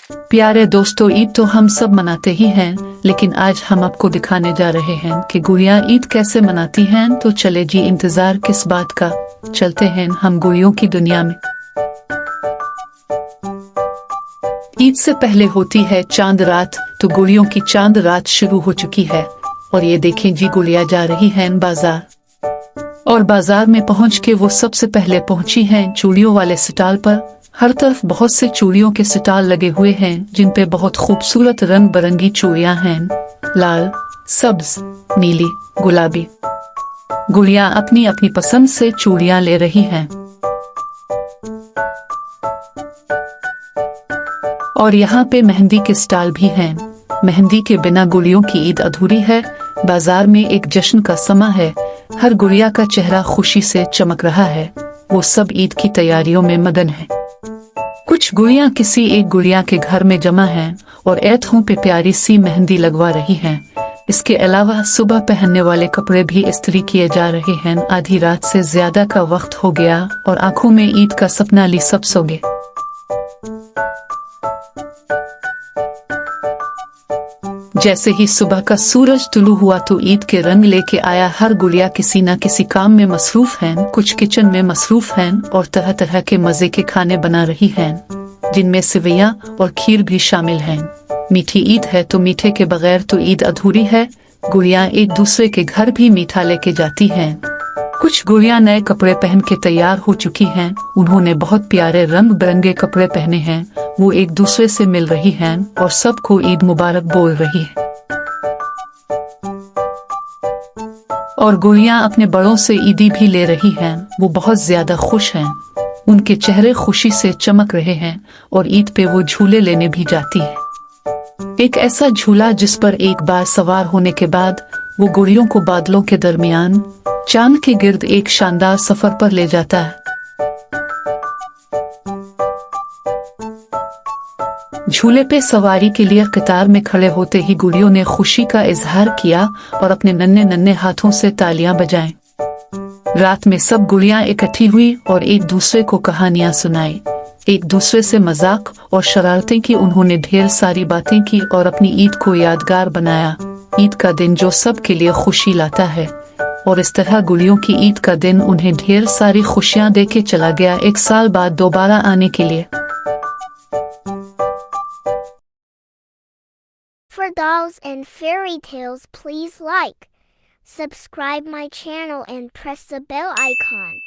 प्यारे दोस्तों, ईद तो हम सब मनाते ही हैं, लेकिन आज हम आपको दिखाने जा रहे हैं कि गुड़िया ईद कैसे मनाती हैं। तो चले जी, इंतजार किस बात का, चलते हैं हम गुड़ियों की दुनिया में। ईद से पहले होती है चांद रात, तो गुड़ियों की चांद रात शुरू हो चुकी है। और ये देखें जी, गुड़िया जा रही हैं बाजार, और बाजार में पहुंच के वो सबसे पहले पहुंची हैं चूड़ियों वाले स्टॉल पर। हर तरफ बहुत से चूड़ियों के स्टॉल लगे हुए हैं, जिन पे बहुत खूबसूरत रंग बिरंगी चूड़ियां हैं, लाल, सब्ज, नीली, गुलाबी। गुड़िया अपनी अपनी पसंद से चूड़ियां ले रही हैं। और यहाँ पे मेहंदी के स्टॉल भी हैं। मेहंदी के बिना गुड़ियों की ईद अधूरी है। बाजार में एक जश्न का समा है। हर गुड़िया का चेहरा खुशी से चमक रहा है। वो सब ईद की तैयारियों में मगन है। कुछ गुड़िया किसी एक गुड़िया के घर में जमा हैं और ऐंठों पे प्यारी सी मेहंदी लगवा रही हैं। इसके अलावा सुबह पहनने वाले कपड़े भी इस्त्री किए जा रहे हैं। आधी रात से ज्यादा का वक्त हो गया और आंखों में ईद का सपना ली सब सो गए। जैसे ही सुबह का सूरज तुलू हुआ तो ईद के रंग लेके आया। हर गुड़िया किसी न किसी काम में मसरूफ हैं। कुछ किचन में मसरूफ हैं और तरह तरह के मजे के खाने बना रही हैं, जिनमें सेवइयां और खीर भी शामिल हैं। मीठी ईद है तो मीठे के बगैर तो ईद अधूरी है। गुड़िया एक दूसरे के घर भी मीठा लेके जाती हैं। कुछ गुड़िया नए कपड़े पहन के तैयार हो चुकी हैं। उन्होंने बहुत प्यारे रंग बिरंगे कपड़े पहने हैं। वो एक दूसरे से मिल रही हैं और सबको ईद मुबारक बोल रही है। और गुड़िया अपने बड़ों से ईदी भी ले रही हैं। वो बहुत ज्यादा खुश हैं। उनके चेहरे खुशी से चमक रहे हैं और ईद पे वो झूले लेने भी जाती है। एक ऐसा झूला जिस पर एक बार सवार होने के बाद वो गुड़ियों को बादलों के दरमियान चांद के गिर्द एक शानदार सफर पर ले जाता है। झूले पे सवारी के लिए कतार में खड़े होते ही गुड़ियों ने खुशी का इजहार किया और अपने नन्हे नन्हे हाथों से तालियां बजाएं। रात में सब गुड़ियां इकट्ठी हुई और एक दूसरे को कहानियां सुनाई। एक दूसरे से मजाक और शरारतें की। उन्होंने ढेर सारी बातें की और अपनी ईद को यादगार बनाया। ईद का दिन जो सब के लिए खुशी लाता है, और इस तरह गुड़ियों की ईद का दिन उन्हें ढेर सारी खुशियां देके चला गया, एक साल बाद दोबारा आने के लिए। For dolls and fairy tales, please like, subscribe my channel and press the bell icon.